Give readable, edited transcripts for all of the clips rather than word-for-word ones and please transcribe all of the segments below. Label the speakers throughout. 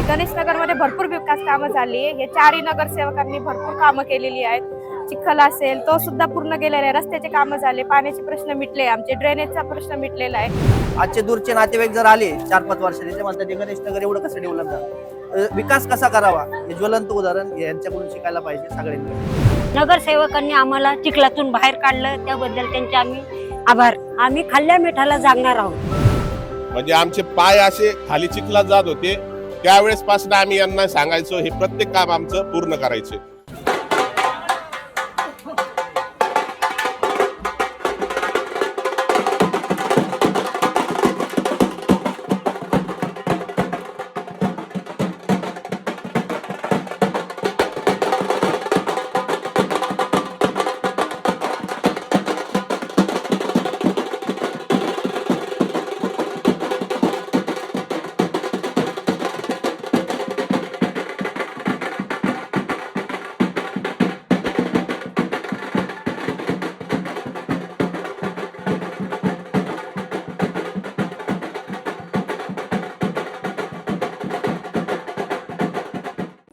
Speaker 1: गणेशनगरमध्ये भरपूर विकास कामं झाली. हे चारही नगरसेवकांनी भरपूर कामं केलेली आहेत. चिखल असेल तो सुद्धा पूर्ण गेलेला आहे. रस्त्याचे कामं झाले, पाण्याचे प्रश्न मिटले, आमचे ड्रेनेजचा प्रश्न मिटलेला आहे.
Speaker 2: आजचे दूरचे नातेवाईक जर आले 4-5 वर्षांनी ते म्हणतात गणेशनगर एवढं कसं डेव्हलप झालं, विकास कसा करावा हे ज्वलंत उदाहरण यांच्याकडून शिकायला पाहिजे सगळ्यांनी.
Speaker 3: नगरसेवकांनी आम्हाला चिखलातून बाहेर काढलं, त्याबद्दल त्यांचे आम्ही आभार. आम्ही खाल्ल्या मिठाला जागणार आहोत.
Speaker 4: म्हणजे आमचे पाय असे खाली चिखलात जात होते, त्यावेळेस पासून आम्ही यांना सांगायचो हे प्रत्येक काम आमचं पूर्ण करायचे.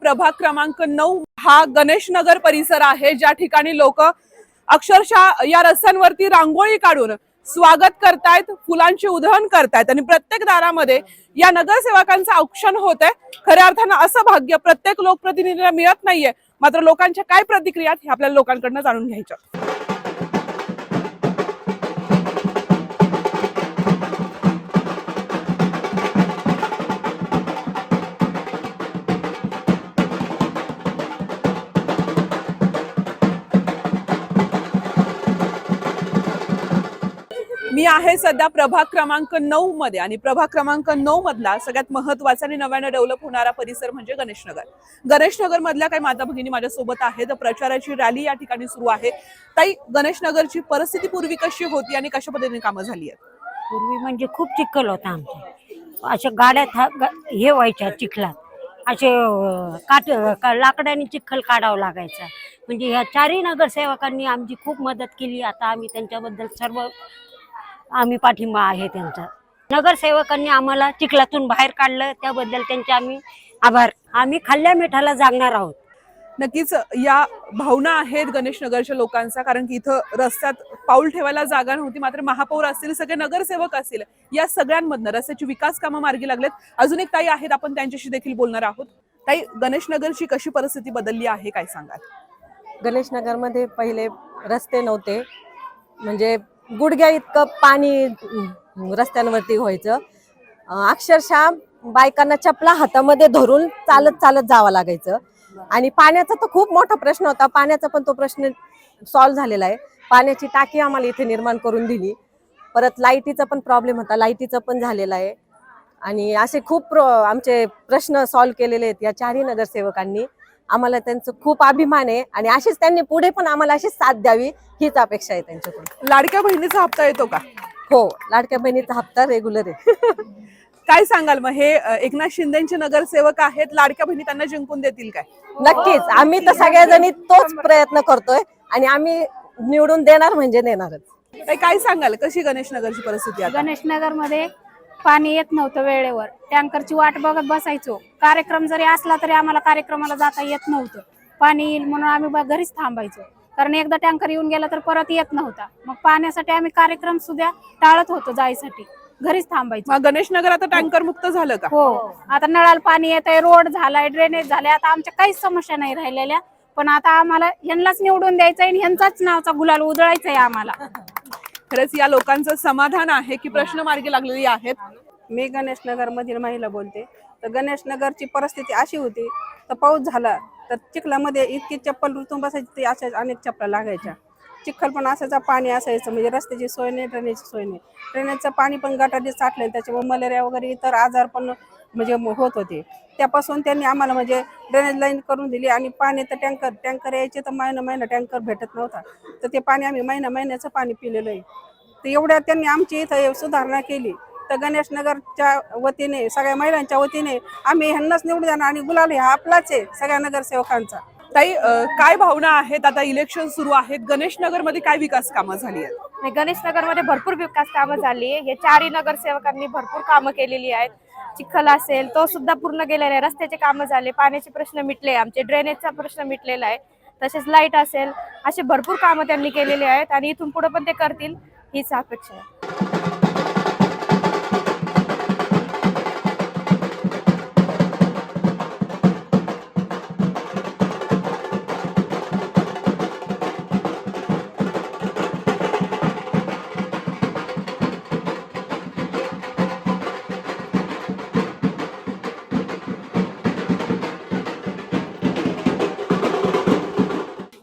Speaker 5: प्रभाग क्रमांक 9 हा गणेशनगर परिसर आहे, ज्या ठिकाणी लोक अक्षरशः या रस्त्यांवरती रांगोळी काढून स्वागत करतायत, फुलांची उधळण करतायत आणि प्रत्येक दारामध्ये या नगरसेवकांचं औक्षण होत आहे. खऱ्या अर्थानं असं भाग्य प्रत्येक लोकप्रतिनिधीला मिळत नाहीये. मात्र लोकांच्या काय प्रतिक्रिया हे आपल्याला लोकांकडनं जाणून घ्यायच्या. मी आहे सध्या प्रभाग क्रमांक 9 मध्ये आणि प्रभाग क्रमांक 9 मधला सगळ्यात महत्त्वाचा आणि नव्यानं डेव्हलप होणारा परिसर म्हणजे गणेशनगर. गणेशनगर मधल्या काही माता भगिनी माझ्या सोबत आहेत. प्रचाराची रॅली या ठिकाणी सुरू आहे. ताई, गणेशनगरची परिस्थिती पूर्वी कशी होती आणि कशा पद्धतीने कामं झाली आहेत?
Speaker 3: पूर्वी म्हणजे खूप चिखल होता आमचे. अशा गाड्या हे व्हायच्या चिखलात, असे लाकडाने चिखल काढावं लागायचा. म्हणजे ह्या चारही नगरसेवकांनी आमची खूप मदत केली. आता आम्ही त्यांच्याबद्दल सर्व आम्ही पाठिंबा आहे त्यांचा. नगरसेवकांनी आम्हाला चिखलातून बाहेर काढलं, त्याबद्दल त्यांचे आम्ही आभार. आम्ही खाल्ल्या मिठाला जागणार आहोत.
Speaker 5: नक्कीच या भावना आहेत गणेशनगरच्या लोकांचा, कारण की इथं रस्त्यात पाऊल ठेवायला जागा नव्हती. मात्र महापौर असतील, सगळे नगरसेवक असतील, या सगळ्यांमधनं रस्त्याची विकास कामं मार्गी लागलेत. अजून एक ताई आहेत, आपण त्यांच्याशी देखील बोलणार आहोत. ताई, गणेशनगरची कशी परिस्थिती बदलली आहे, काय सांगाल?
Speaker 6: गणेशनगरमध्ये पहिले रस्ते नव्हते, म्हणजे गुडघ्या इतकं पाणी रस्त्यांवरती व्हायचं. अक्षरशः बायकांना चपला हातामध्ये धरून चालत चालत जावं लागायचं. आणि पाण्याचा तर खूप मोठा प्रश्न होता. पाण्याचा पण तो प्रश्न सॉल्व्ह झालेला आहे. पाण्याची टाकी आम्हाला इथे निर्माण करून दिली. परत लाईटीचा पण प्रॉब्लेम होता, लाईटीचा पण झालेला आहे. आणि असे खूप आमचे प्रश्न सॉल्व्ह केलेले आहेत या चारही नगरसेवकांनी. आम्हाला त्यांचं खूप अभिमान आहे आणि अशीच त्यांनी पुढे पण आम्हाला अशीच साथ द्यावी हीच अपेक्षा आहे त्यांच्याकडून.
Speaker 5: लाडक्या बहिणीचा हप्ता येतो का?
Speaker 6: हो, लाडक्या बहिणीचा हप्ता रेग्युलर आहे.
Speaker 5: काय सांगाल मग, हे एकनाथ शिंदेचे नगरसेवक आहेत, लाडक्या बहिणी त्यांना जिंकून देतील काय?
Speaker 6: नक्कीच, आम्ही तर सगळ्याजणी तोच प्रयत्न करतोय आणि आम्ही निवडून देणार म्हणजे देणारच.
Speaker 5: काय सांगाल, कशी गणेशनगरची परिस्थिती आहे?
Speaker 1: गणेशनगर मध्ये पाणी येत नव्हतं वेळेवर. टँकरची वाट बघत बसायचो. कार्यक्रम जरी असला तरी आम्हाला कार्यक्रमाला जाता येत नव्हतं. पाणी येईल म्हणून आम्ही घरीच थांबायचो, कारण एकदा टँकर येऊन गेला तर परत येत नव्हता. मग पाण्यासाठी आम्ही कार्यक्रम सुद्धा टाळत होतो, जायसाठी घरीच थांबायचं.
Speaker 5: मग गणेशनगर आता टँकर मुक्त झालं का?
Speaker 1: हो, आता नळाला पाणी येतंय, रोड झालाय, ड्रेनेज झाले. आता आमच्या काहीच समस्या नाही राहिलेल्या. पण आता आम्हाला ह्यांनाच निवडून द्यायचंय आणि ह्यांचाच नावचा गुलाल उधळायचा आहे आम्हाला.
Speaker 5: खरंच या लोकांचं समाधान आहे की प्रश्न मार्गी लागलेली आहेत.
Speaker 7: मी गणेशनगर मधील महिला बोलते. तर गणेशनगरची परिस्थिती अशी होती, तर पाऊस झाला तर चिखलामध्ये इतकी चप्पल रुतून बसायची, ते अशा अनेक चप्पल लागायच्या. चिखल पण असायचा, पाणी असायचं, म्हणजे रस्त्याची सोय नाही, ड्रेनेजची सोय नाही. ड्रेनेजचं पाणी पण गटारीत साठलं, त्याच्यामुळे मलेरिया वगैरे इतर आजार पण म्हणजे होत होते. त्यापासून त्यांनी आम्हाला म्हणजे ड्रेनेज लाईन करून दिली. आणि पाणी तर टँकर यायचे, तर महिना टँकर भेटत नव्हता. तर ते पाणी आम्ही महिन्याचं पाणी पिलेलं आहे. तर एवढ्या त्यांनी आमची इथं सुधारणा केली. तर गणेशनगरच्या वतीने, सगळ्या महिलांच्या वतीने आम्ही ह्यांनाच निवडून देणार आणि गुलाल हा आपलाच आहे सगळ्या नगरसेवकांचा.
Speaker 5: ताई, काय भावना आहेत? आता इलेक्शन सुरू आहेत, गणेशनगर मध्ये काय विकास कामं झाली आहेत?
Speaker 1: गणेशनगरमध्ये भरपूर विकास कामं झाली. हे चारही नगरसेवकांनी भरपूर कामं केलेली आहेत.
Speaker 8: चिखल असेल तो सुद्धा पूर्ण गेलेला आहे. रस्त्याचे कामं झाले, पाण्याचे प्रश्न मिटले, आमचे ड्रेनेजचा प्रश्न मिटलेला आहे. तसेच लाईट असेल, असे भरपूर कामं त्यांनी केलेले आहेत आणि इथून पुढे पण ते करतील हीच अपेक्षा आहे.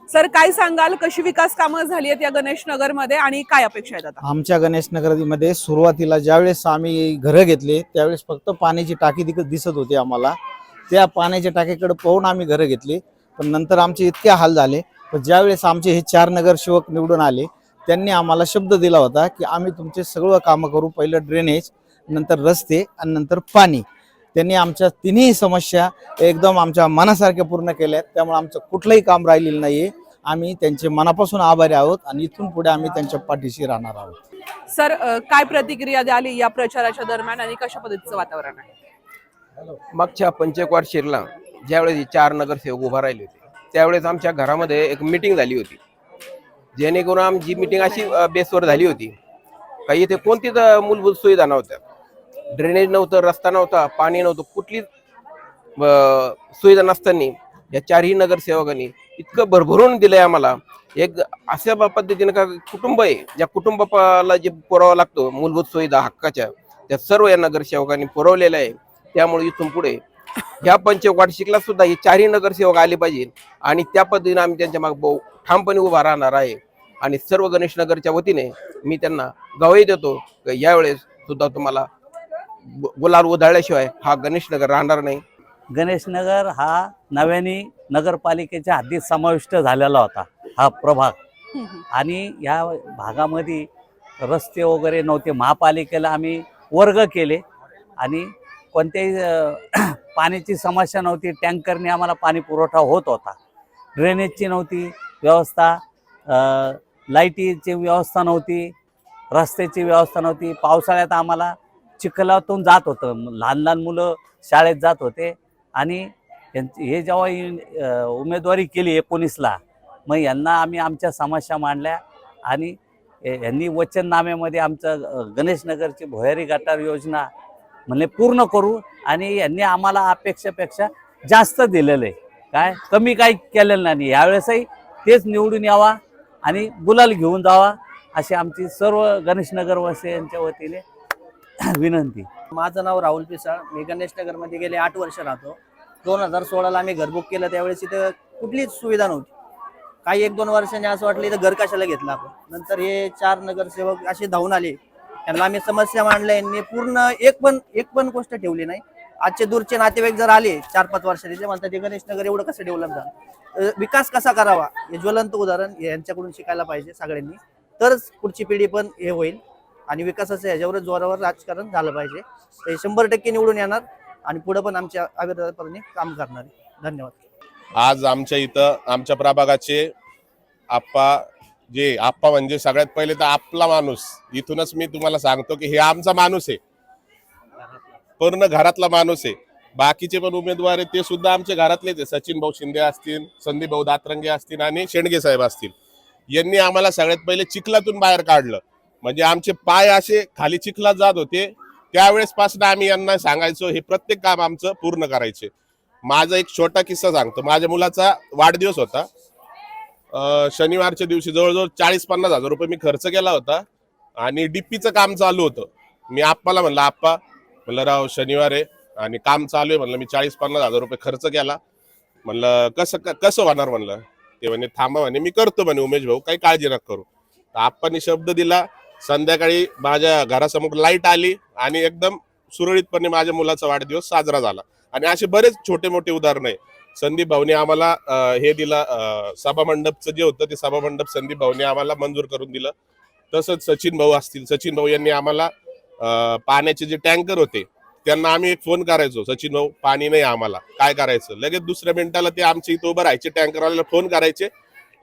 Speaker 5: सर, काय सांगाल, कशी विकास कामं झाली आहेत या गणेश नगर मध्ये आणि काय अपेक्षा आहेत आता?
Speaker 9: आमच्या गणेश नगरमध्ये सुरुवातीला ज्यावेळेस आम्ही घरं घेतले त्यावेळेस फक्त पाण्याची टाकी दिसत होती आम्हाला. त्या पाण्याच्या टाकीकडे पाहून आम्ही घरं घेतली, पण नंतर आमचे इतके हाल झाले. पण ज्यावेळेस आमचे हे 4 नगरसेवक निवडून आले त्यांनी आम्हाला शब्द दिला होता की आम्ही तुमचे सगळं कामं करू, पहिलं ड्रेनेज, नंतर रस्ते आणि नंतर पाणी. त्यांनी आमच्या तिन्ही समस्या एकदम आमच्या मनासारख्या पूर्ण केल्यात. त्यामुळे आमचं कुठलंही काम राहिलेलं नाहीये. आम्ही त्यांचे मनापासून आभारी आहोत आणि इथून पुढे आम्ही त्यांच्या पाठीशी राहणार आहोत.
Speaker 5: सर, काय प्रतिक्रिया द्याली या प्रचाराच्या दरम्यान आणि कशा पद्धतीचं वातावरण आहे?
Speaker 10: मागच्या पंचवार्षिकला ज्यावेळेस 4 नगरसेवक उभा राहिले होते त्यावेळेस आमच्या घरामध्ये एक मीटिंग झाली होती, जेणेकरून आमची मीटिंग अशी बेसवर झाली होती काही इथे कोणतीच मूलभूत सुविधा नव्हत्या. ड्रेनेज नव्हतं, रस्ता नव्हता, पाणी नव्हतं, कुठलीच सुविधा नसताना या 4ही नगरसेवकांनी इतकं भरभरून दिलंय आम्हाला. एक अशा पद्धतीने का कुटुंब आहे, ज्या कुटुंबाला जे पुरावा लागतो मूलभूत सुविधा हक्काच्या, त्या सर्व या नगरसेवकांनी पुरवलेल्या आहे. त्यामुळे इथून पुढे ह्या पंचवार्षिकला सुद्धा हे 4ही नगरसेवक आले पाहिजे आणि त्या पद्धतीने आम्ही त्यांच्या मागे ठामपणे उभा राहणार आहे. आणि सर्व गणेश नगरच्या वतीने मी त्यांना ग्वाही देतो की यावेळेस सुद्धा तुम्हाला गुलाल उधळल्याशिवाय हा गणेश नगर राहणार नाही.
Speaker 11: गणेश नगर हा नव्याने नगरपालिकेच्या हद्दीत समाविष्ट झालेला होता हा प्रभाग. आणि या भागामध्ये रस्ते वगैरे नव्हते. महापालिकेला आम्ही वर्ग केले आणि कोणत्याही पाण्याची समस्या नव्हती. टँकरने आम्हाला पाणी पुरवठा होत होता. ड्रेनेजची नव्हती व्यवस्था, लाईटीची व्यवस्था नव्हती, रस्त्याची व्यवस्था नव्हती. पावसाळ्यात आम्हाला चिखलातून जात होतं, लहान लहान मुलं शाळेत जात होते. आणि हे जेव्हा उमेदवारी केली 19ला, मग यांना आम्ही आमच्या समस्या मांडल्या आणि यांनी वचननाम्यामध्ये आमचं गणेश नगरची भुयारी गटार योजना म्हणजे पूर्ण करू आणि यांनी आम्हाला अपेक्षेपेक्षा जास्त दिलेलं आहे. काय कमी काही केलेलं नाही. यावेळेसही तेच निवडून यावा आणि गुलाल घेऊन जावा अशी आमची सर्व गणेश नगरवासियांच्या वतीने विनंती.
Speaker 2: माझं नाव राहुल पिसाळ. मी गणेश नगरमध्ये गेले 8 वर्ष राहतो. 2016ला आम्ही घर बुक केलं, त्यावेळेस इथं कुठलीच सुविधा नव्हती. काही 1-2 वर्षांनी असं वाटलं इथं घर कशाला घेतलं आपण. नंतर हे 4 नगरसेवक असे धावून आले, त्यांना आम्ही समस्या मांडल्या. यांनी पूर्ण एक पण गोष्ट ठेवली नाही. आजचे दूरचे नातेवाईक जर आले 4-5 वर्षांनी ते म्हणतात गणेश नगर एवढं कसं डेव्हलप झालं, विकास कसा करावा, हे ज्वलंत उदाहरण यांच्याकडून शिकायला पाहिजे सगळ्यांनी. तरच पुढची पिढी पण हे होईल आणि विकासाचं ह्याच्यावर जोरावर राजकारण झालं पाहिजे. ते 100% निवडून येणार आणि पुढे पण आमच्या अविरतपणे काम करणार. धन्यवाद.
Speaker 4: आज आमच्या इथं आमच्या प्रभागाचे आप्पा म्हणजे सगळ्यात पहिले तर आपला माणूस. इथूनच मी तुम्हाला सांगतो की हे आमचा माणूस आहे, पूर्ण घरातला माणूस आहे. बाकीचे पण उमेदवार आहेत ते सुद्धा आमच्या घरातलेच आहे. सचिन भाऊ शिंदे असतील, संदीप भाऊ दातरंगे असतील आणि शेंडगे साहेब असतील. यांनी आम्हाला सगळ्यात पहिले चिखलातून बाहेर काढलं. म्हणजे आमचे पाय असे खाली चिखलात जात होते. त्यावेळेस पासून आम्ही यांना सांगायचो हे प्रत्येक काम आमचं पूर्ण करायचे. माझा एक छोटा किस्सा सांगतो. माझ्या मुलाचा वाढदिवस होता. शनिवारच्या दिवशी जवळजवळ 40-50 हजार रुपये मी खर्च केला होता आणि डीपीचं काम चालू होतं. मी आप्पाला म्हणलं, आप्पा म्हणलं राव शनिवार आहे आणि काम चालू आहे, म्हणलं मी 40-50 हजार रुपये खर्च केला, म्हणलं कसं होणार म्हणलं. ते म्हणे थांबा म्हणे मी करतो म्हणे उमेश भाऊ, काही काळजी नका करू. आप्पांनी शब्द दिला. संध्याकाळी माझ्या घरासमोर लाईट आली आणि एकदम सुरळीतपणे माझ्या मुलाचा वाढदिवस साजरा झाला. आणि असे बरेच छोटे मोठे उदाहरण आहे. संदीप भाऊने आम्हाला हे दिलं, सभामंडपचं जे होतं ते सभामंडप संदीप भाऊने आम्हाला मंजूर करून दिलं. तसंच सचिन भाऊ असतील, सचिन भाऊ यांनी आम्हाला पाण्याचे जे टँकर होते त्यांना आम्ही एक फोन करायचो, सचिन भाऊ पाणी नाही आम्हाला, काय करायचं. लगेच दुसऱ्या मिनिटाला ते आमच्या इथं उभं राहायचे, टँकरवाल्याला फोन करायचे,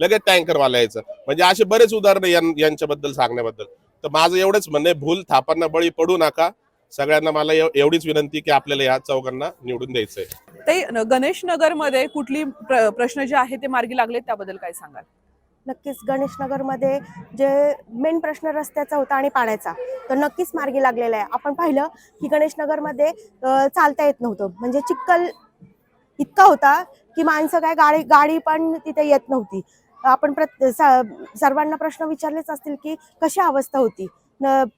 Speaker 4: लगेच टँकरवाला यायचं. म्हणजे असे बरेच उदाहरणं यांच्याबद्दल सांगण्याबद्दल. तर माझं एवढंच म्हणणं आहे, भूल थापांना बळी पडू नका सगळ्यांना मला एवढीच विनंती की आपल्याला या चौघांना निवडून द्यायचंय.
Speaker 5: ते गणेश नगर मध्ये कुठली प्रश्न जे आहे ते मार्गी लागले त्याबद्दल काय सांगाल?
Speaker 12: नक्कीच गणेशनगरमध्ये जे मेन प्रश्न रस्त्याचा होता आणि पाण्याचा तो नक्कीच मार्गी लागलेला आहे. आपण पाहिलं की गणेशनगरमध्ये चालता येत नव्हतं, म्हणजे चिखल इतका होता की माणसं काय गाडी पण तिथे येत नव्हती. आपण सर्वांना प्रश्न विचारलेच असतील की कशी अवस्था होती.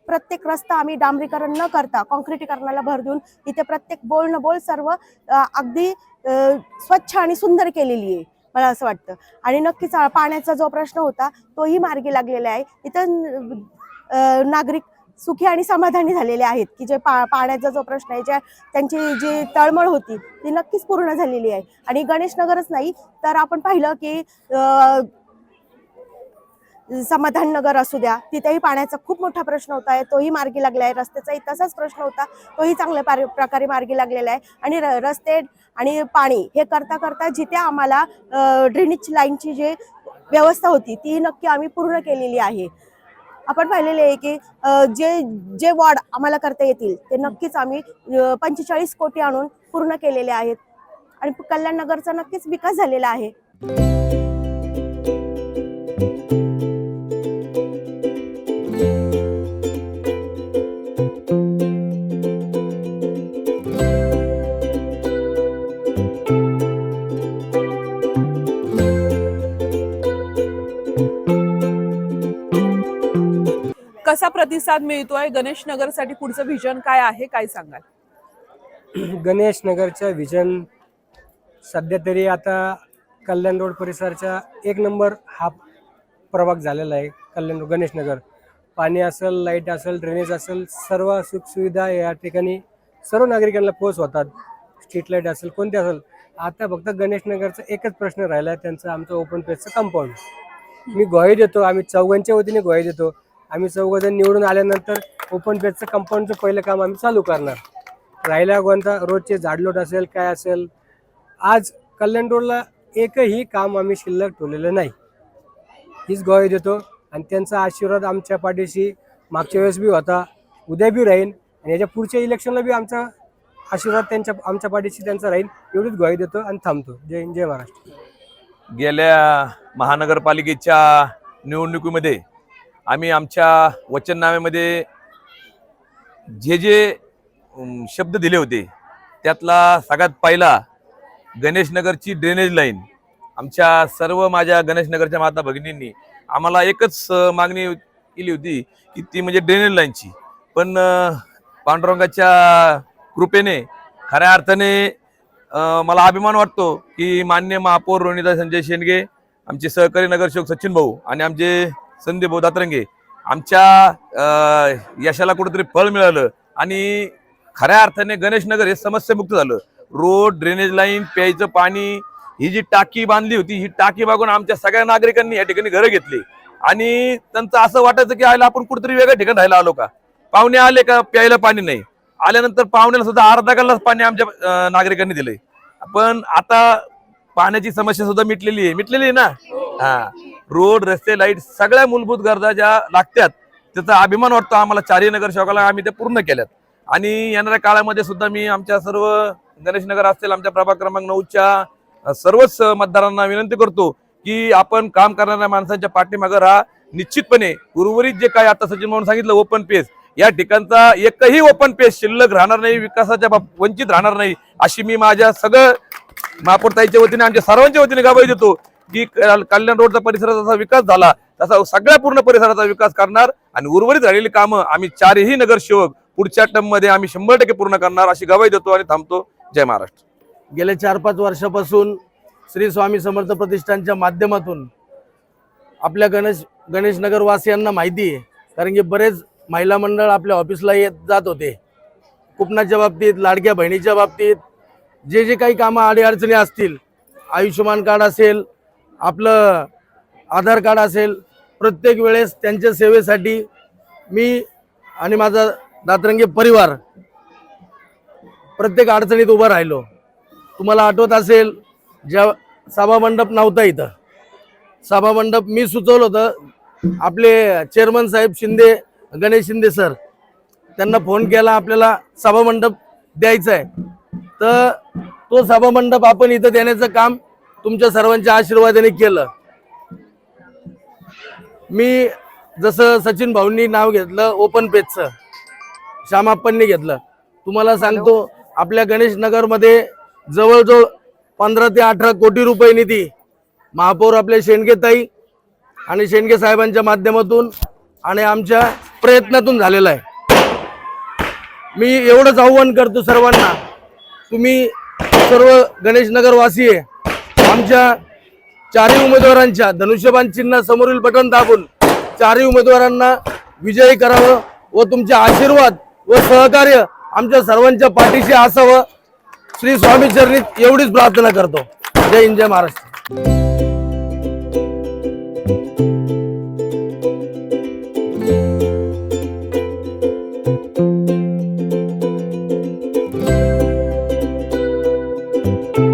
Speaker 12: प्रत्येक रस्ता आम्ही डांबरीकरण न करता काँक्रिटीकरणाला भर देऊन इथे प्रत्येक बोल न बोल सर्व अगदी स्वच्छ आणि सुंदर केलेली आहे मला असं वाटतं. आणि नक्कीच पाण्याचा जो प्रश्न होता तोही मार्गी लागलेला आहे. इथं नागरिक सुखी आणि समाधानी झालेले आहेत की जे पाण्याचा जो प्रश्न आहे, त्यांची जी तळमळ होती ती नक्कीच पूर्ण झालेली आहे. आणि गणेशनगरच नाही तर आपण पाहिलं की समाधान नगर असू द्या, तिथेही पाण्याचा खूप मोठा प्रश्न होता आहे, तोही मार्गी लागला आहे. रस्त्याचाही तसाच प्रश्न होता, तोही चांगल्या प्रकारे मार्गी लागलेला आहे. आणि रस्ते आणि पाणी हे करता करता जिथे आम्हाला ड्रेनेज लाईनची जी व्यवस्था होती ती नक्की आम्ही पूर्ण केलेली आहे. आपण पाहिलेले आहे की जे वॉर्ड आम्हाला करता येतील ते नक्कीच आम्ही 45 कोटी आणून पूर्ण केलेले आहेत. आणि कल्याण नगरचा नक्कीच विकास झालेला आहे.
Speaker 5: कसा प्रतिसाद मिळतोय? गणेश नगर साठी पुढचं व्हिजन काय आहे, काय सांगाल?
Speaker 13: गणेश नगरच्या व्हिजन सध्या तरी आता कल्याण रोड परिसराचा 1 नंबर हा प्रभाग झालेला आहे. कल्याण रोड गणेश नगर, पाणी असेल, लाईट असेल, ड्रेनेज असेल, सर्व सुखसुविधा या ठिकाणी सर्व नागरिकांना पोहोच होतात. स्ट्रीट लाईट असेल, कोणते असेल. आता फक्त गणेश नगरचा एकच प्रश्न राहिला आहे, त्यांचा आमचं ओपन पेजचं कंपाऊंड. मी ग्वाही देतो, आम्ही चौघांच्या वतीने ग्वाही देतो. आम्ही चौघजण निवडून आल्यानंतर ओपन पेजचं कंपाऊंडचं पहिलं काम आम्ही चालू करणार. राहिला कोणता रोजचे झाडलोट असेल, काय असेल, आज कल्याण रोडला एकही काम आम्ही शिल्लक ठेवलेलं नाही, हीच ग्वाही देतो. आणि त्यांचा आशीर्वाद आमच्या पाठीशी मागच्या वेळेस बी होता, उद्या बी राहील आणि याच्या पुढच्या इलेक्शनला बी आमचा आशीर्वाद आमच्या पाठीशी त्यांचा राहील, एवढीच ग्वाही देतो आणि थांबतो. जय हिंद, जय महाराष्ट्र.
Speaker 14: गेल्या महानगरपालिकेच्या निवडणुकीमध्ये आम्ही आमच्या वचननाम्यामध्ये जे शब्द दिले होते त्यातला सगळ्यात पहिला गणेशनगरची ड्रेनेज लाईन. आमच्या सर्व माझ्या गणेशनगरच्या माता भगिनींनी आम्हाला एकच मागणी केली होती की ती म्हणजे ड्रेनेज लाईनची. पण पांडुरंगाच्या कृपेने खऱ्या अर्थाने मला अभिमान वाटतो की मान्य महापौर रोनिता संजय शेंडगे, आमचे सहकारी नगरसेवक सचिन भाऊ आणि आमचे संदीप भाऊ दातरंगे, आमच्या यशाला कुठेतरी फळ मिळालं आणि खऱ्या अर्थाने गणेशनगर हे समस्यामुक्त झालं. रोड, ड्रेनेज लाईन, प्यायचं पाणी, ही जी टाकी बांधली होती, ही टाकी बघून आमच्या सगळ्या नागरिकांनी या ठिकाणी घरं घेतली आणि त्यांचं असं वाटायचं की आयला आपण कुठेतरी वेगळ्या ठिकाणी राहायला आलो का. पाहुणे आले का प्यायला पाणी नाही, आल्यानंतर पाहुण्याला सुद्धा अर्धा गल्लाच पाणी आमच्या नागरिकांनी दिलंय. पण आता पाण्याची समस्या सुद्धा मिटलेली आहे ना. हा, रोड, रस्ते, लाईट, सगळ्या मूलभूत गरजा ज्या लागतात त्याचा अभिमान वाटतो आम्हाला. चारही नगरसेवकाला आम्ही त्या पूर्ण केल्यात. आणि येणाऱ्या काळामध्ये सुद्धा मी आमच्या सर्व गणेशनगर असतील, आमच्या प्रभाग क्रमांक 9च्या सर्वच मतदारांना विनंती करतो की आपण काम करणाऱ्या माणसांच्या पाठीमागे राहा. निश्चितपणे उर्वरित जे काय आता सचिन भाऊन सांगितलं ओपन पेज, या ठिकाणचा एकही ओपन पेज शिल्लक राहणार नाही, विकासाच्या वंचित राहणार नाही, अशी मी माझ्या सगळं महापौरताईच्या वतीने, आमच्या सर्वांच्या वतीने ग्वाही देतो की कल्याण रोडचा परिसराचा जसा विकास झाला तसा सगळ्या पूर्ण परिसराचा विकास करणार आणि उर्वरित राहिलेली कामं आम्ही चारही नगरसेवक पुढच्या टर्म मध्ये आम्ही 100% पूर्ण करणार अशी ग्वाही देतो आणि थांबतो. जय महाराष्ट्र.
Speaker 2: गेल्या 4-5 वर्षापासून श्री स्वामी समर्थ प्रतिष्ठानच्या माध्यमातून आपल्या गणेशनगर वासियांना माहिती आहे, कारण की बरेच महिला मंडळ आपल्या ऑफिसला येत जात होते. कुपनाच्या बाबतीत, लाडक्या बहिणीच्या बाबतीत, जे काही कामं अडीअडचणी असतील, आयुष्यमान कार्ड असेल, आपलं आधार कार्ड असेल, प्रत्येक वेळेस त्यांच्या सेवेसाठी मी आणि माझा दातरंगे परिवार प्रत्येक अडचणीत उभं राहिलो. तुम्हाला आठवत असेल, ज्या सभामंडप नव्हता इथं, सभामंडप मी सुचवलं होतं, आपले चेअरमन साहेब शिंदे, गणेश शिंदे सर
Speaker 15: त्यांना फोन केला आपल्याला सभामंडप द्यायचा आहे, तर तो सभामंडप आपण इथं देण्याचं काम तुमच्या सर्वांच्या आशीर्वादाने केलं. मी जसं सचिन भाऊंनी नाव घेतलं ओपन पेजचं, श्यामाप्पांनी घेतलं, तुम्हाला सांगतो आपल्या गणेश नगरमध्ये जवळजवळ 15 ते 18 कोटी रुपये निधी महापौर आपले शेंडगेताई आणि शेंडगे साहेबांच्या माध्यमातून आणि आमच्या प्रयत्नातून झालेला आहे. मी एवढंच आव्हान करतो सर्वांना, तुम्ही सर्व गणेश नगर वासी आमच्या चारही उमेदवारांच्या धनुष्यबाण चिन्ह समोरील बटन दाबून चारही उमेदवारांना विजयी करावं व तुमचे आशीर्वाद व सहकार्य आमच्या सर्वांच्या पाठीशी असावं. श्री स्वामी चरणी एवढीच प्रार्थना करतो. जय हिंद, जय महाराष्ट्र.
Speaker 16: Thank you.